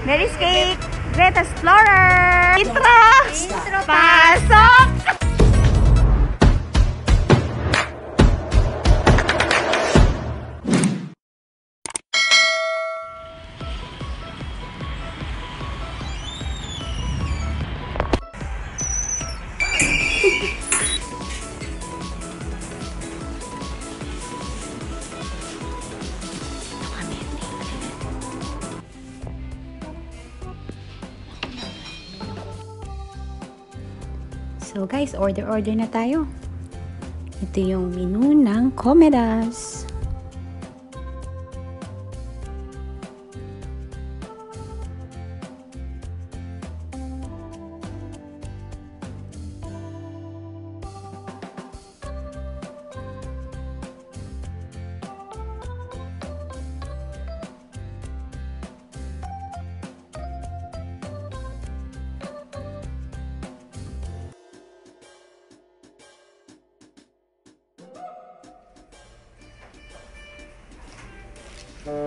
Mary's Cake, Great Explorer! Intro! Pasok! So guys, order na tayo. Ito yung menu ng Comedas.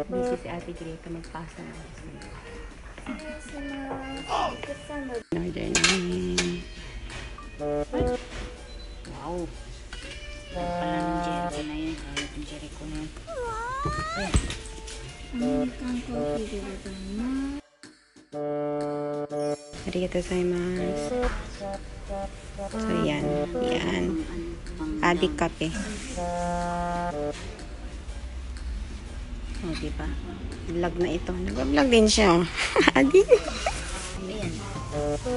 Busy si Ate Greta magpasa na. Order namin. Wow. Pala ng Jericho na yun. Kahit ng Jericho na yun. American coffee dito naman. Arigatou gozaimasu. So yan. Yan. Adik kape. Oh, diba? Vlog na ito. Nag-vlog din siya, oh. Adi. Ayan.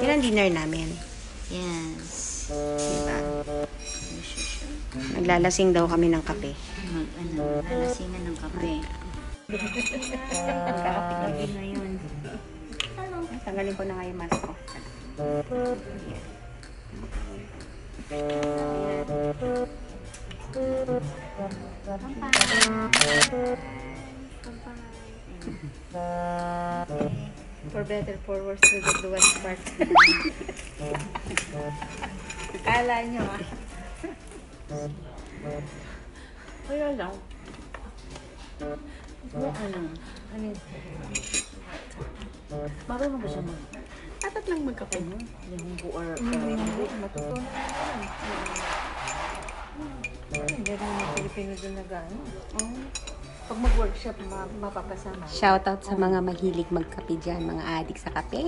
Yan ang dinner namin. Yes. Diba? Naglalasing daw kami ng kape. Lalasingan ng kape. Magkakape lagi na yun. Tanggalin ko na nga yung mask ko. Ayan. For better, for worse, to the west part. Kala nyo ah. Kaya lang. Ano? Marunong ba siya mag... Atat lang magkape mo? Yung buar. Matutunan. Hindi na mga Pilipino doon nag-ano. Pag mag-workshop, mapapasama. Shoutout sa mga mahilig magkape dyan, mga adik sa kape.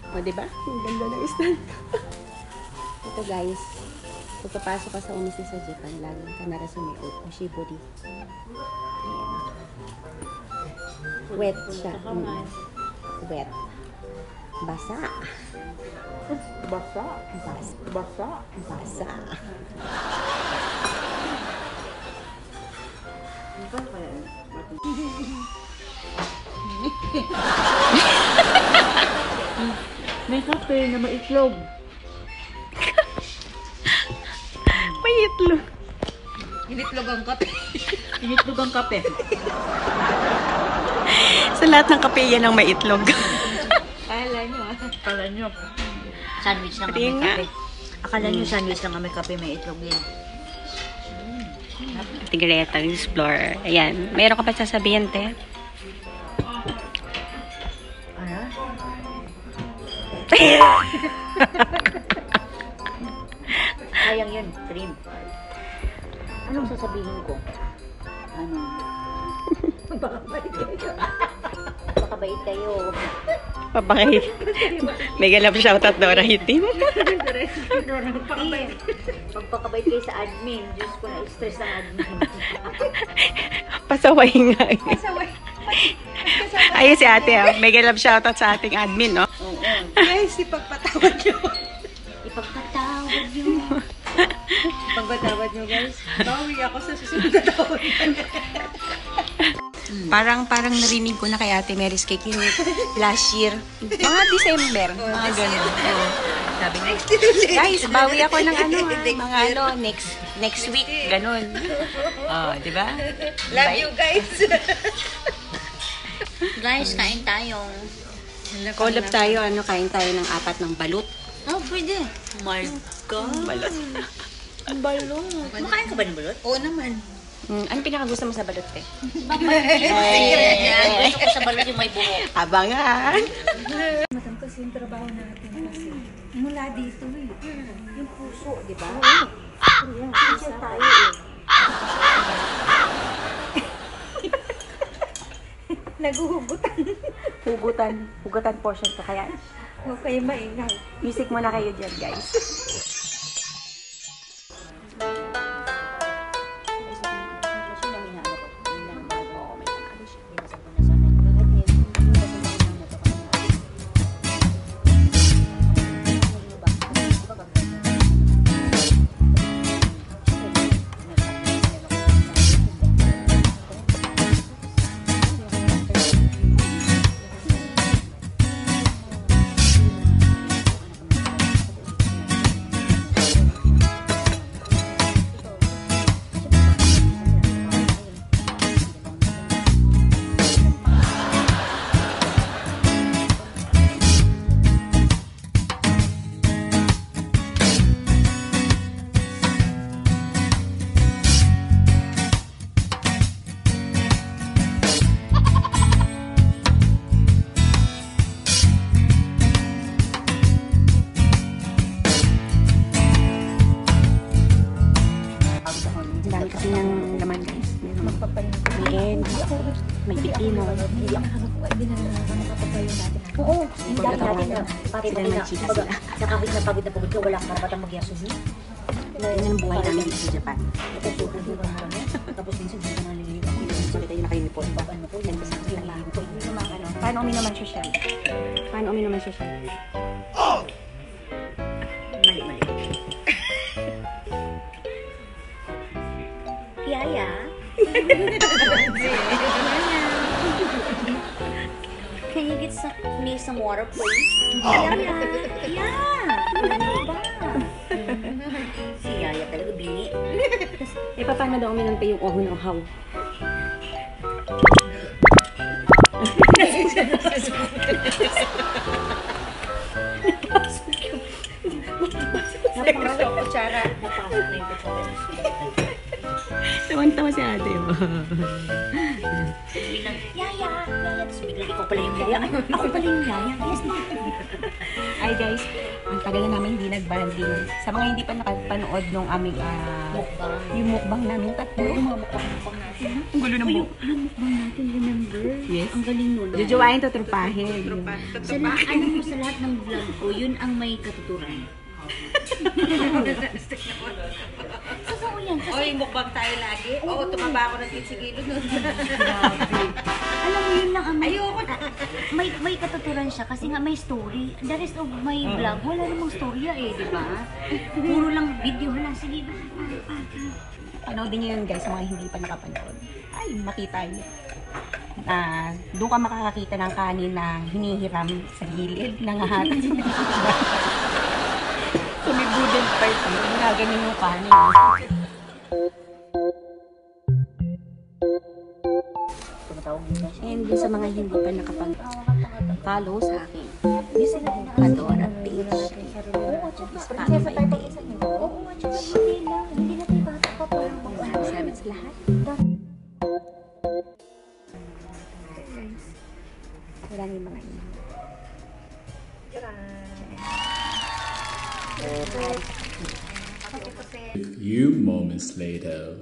O, diba? Ang ganda ng stand. Ito guys, kung papasok ka sa umis sa Japan, lagi ka na sa may oshibori. Wet siya. Wet. Basa. Basa. Basa. Basa. May kape na maitlog. May itlog. Initlog ang kape. Initlog ang kape. Sa lahat ng kape yan ang may itlog. Kala nyo ah. Kala nyo. Sandwich lang Pati kami nga. kape. Akala nyo sandwich lang kami kape, may itlog din. Ate Greta, Explorer. Ayan. Mayroon ka pa sasabihin, te? Ano? Sayang yun, cream. Anong sasabihin ko? Ano? Magpakabait kayo. Magpakabait kayo. Papakay. Mega love shoutout Dora Hitim. Magpakabait kayo sa admin. Diyos ko, na-stress ang admin. Pasaway nga. Pasaway. Ayun si ate. Mega love shoutout sa ating admin, no? Oo. Guys, ipagpatawad nyo. Ipagpatawad nyo. Ipagpatawad nyo, guys. Bawi ako sa susunod na taon. Parang narinig ko na kay Ate Mary's Cake yung last year. Mga December. Mga ganun. Oo. Sabi niya, guys, bawi ako ng mga next week. Ganun. Oh, di ba? Love you, guys. Guys, kain tayo. Collab tayo, kain tayo ng 4 ng balut. Oh, pwede. My God. Balut. Balot. Makain ka ba ng balot? Oo naman. Ano pinakagusto mo sa balot, te? Gusto ko sa balot yung may buhok. Abangan! Madam, kasi yung trabaho natin kasi mula dito eh. Yung puso, di ba? Yan, teacher tayo eh. Naguhugutan. Hugutan portion ka kaya. Huwag kayo maingay. Music muna kayo dyan, guys. Ang dami kasi ng laman, guys. May end, may pipino. Oo, hindi natin na pati Sila naman chika sila. nakawit na pagod ka, wala kang karapatang magyaso niya. Yan ang buhay namin dito sa Japan. Tapos minsan hindi ka naliligo. Minsan tayo nakainipon. Ano po, yan kasi yung lahat ko. Paano uminuman siya siya? Paano uminuman siya siya? Mali. Yaya. Can you get me some water, please? Yaya. Ano ba? Si Yaya talaga bini. Eh, paano daw uminom pa yung oho ng uhaw? Napasok ko kutsara. Napasok na yung kutsara. Tawan-tawa si ate. Biglang, Yaya. Tapos biglang ikaw pala yung Yaya. Ako pala yung Yaya. Yes, na. Ay guys, ang tagal na namin hindi nag-banding. Sa mga hindi pa nakapanood nung aming Mukbang. yung mukbang namin tatlo. Yung mga mukbang natin. Ang gulo ng buhok. Mukbang natin, remember? Yes. Ang galing nun. Jujuwain to trupahin. Sa lahat, ano mo sa lahat ng vlog ko, yun ang may katuturan. Totoo yan. Kasi, Oy, mukbang tayo lagi. Oo, tumaba ako ng 15 kilo nun. alam mo, yun lang ang may katuturan siya kasi nga may story. The rest of my vlog, wala namang storya eh, di ba? Puro lang video lang. Sige, Panoodin nyo yun guys, sa mga hindi pa nakapanood. Ay, makita nyo. Doon ka makakakita ng kanin na hinihiram sa gilid, nangahatid. So may wooden part yun, ganyan yung kanin. tumatawag din siya. And din sa mga hindi pa nakapag-follow sa akin. Adora page. Prinsesa tayo pag-isa niyo. Oo, at saka hindi lang. Hindi na tayo bata pa parang Salamat sa lahat. Wala na yung mga ino. A few moments later.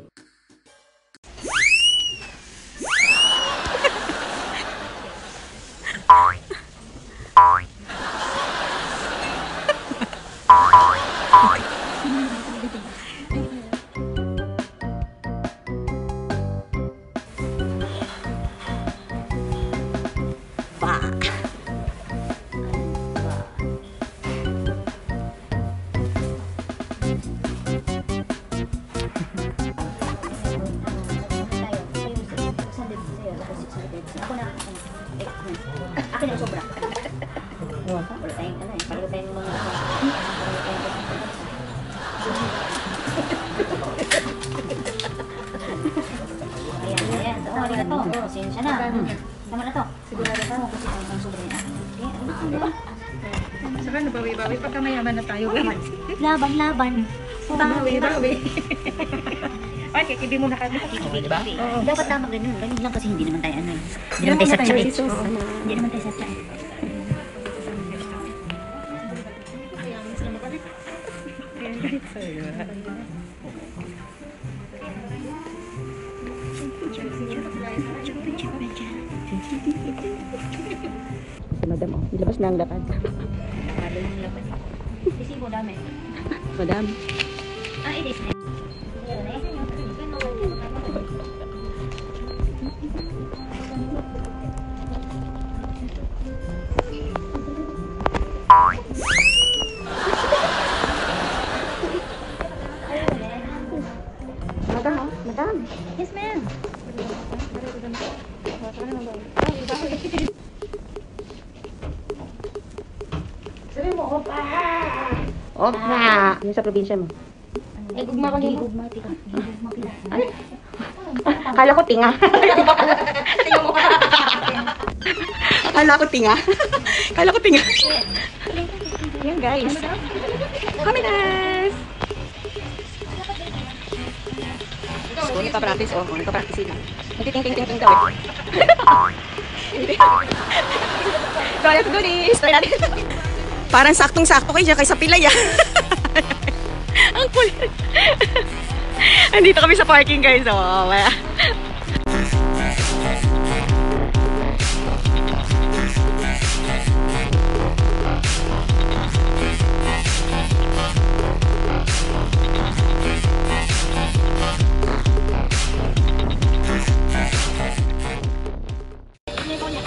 Akin ang sobra. Wala tayong ano eh. Pareho tayong mga ayan. Oo, halika to. Pasensya na. Tama na to. Sigurado tayo kasi ang sobra niya. Saka nabawi-bawi pagka mayaman na tayo. Laban. Bawi-bawi. dapat, kikibi mo na kami. Diba? Dapat tama ganun. Ganun lang kasi hindi naman tayo ano eh. Hindi naman tayo satya eh. Hindi naman tayo satya eh. Si Madam, oh. Nilabas na ang lapad. Kasi mo dami. Madam. Ah, it is. Madam. Yes, ma'am. Opa! Yung sa probinsya mo. Eh, gugma ko niya. Gugma kita. Gugma kita. Akala ko tinga. Akala ko tinga. Akala ko tinga. Yan guys. Kami na. So, nagpa-practice. Oh, nagpa-practice sila. Nagtiting-ting-ting daw eh. So, let's do this. Try natin. Parang saktong-sakto kayo dyan kaysa pilay ah. Ang kulit. Andito kami sa parking guys. So, wala.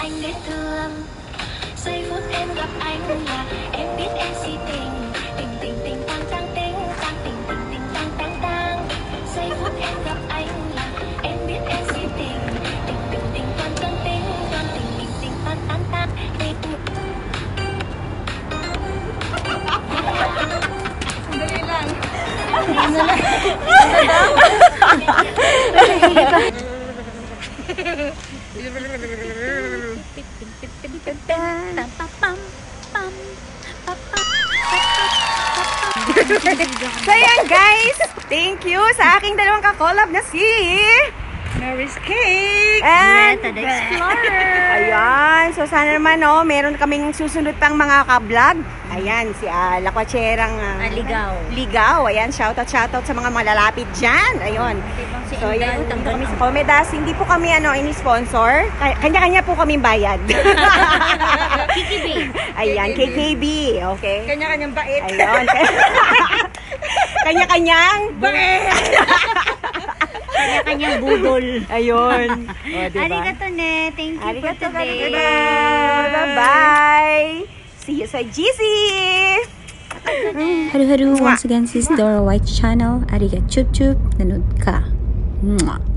Anh biết thương giây phút em gặp anh là em biết em si tình tình tình tình tang tang tình tang tình tình tình tang tang tang giây phút em gặp anh là em biết em si tình tình tình tình tang tang tình tang tình tình tình tang tang tang So yan guys, thank you sa aking dalawang ka-collab na si Mary's Cake and The Explorer. ayan, so sana naman meron kaming susunod pang mga ka-vlog. Ayan, si Lakwacherang Ligaw. Ayan, shoutout sa mga malalapit dyan. Ayun. So ayan, dito kami sa Comedas. Hindi po kami ini-sponsor. Kanya-kanya po kami bayad. KKB. Ayan, KKB. Okay. Kanya-kanyang bait. Ayun. Kanya-kanyang bait. Kanya-kanyang budol. Ayun. O, diba? Arigato ne. Thank you for Arigato, today. Bye-bye. See you sa GC. Haru-haru, once again, this is Dora White channel. Arigat chup chup, nanood ka. Mwah.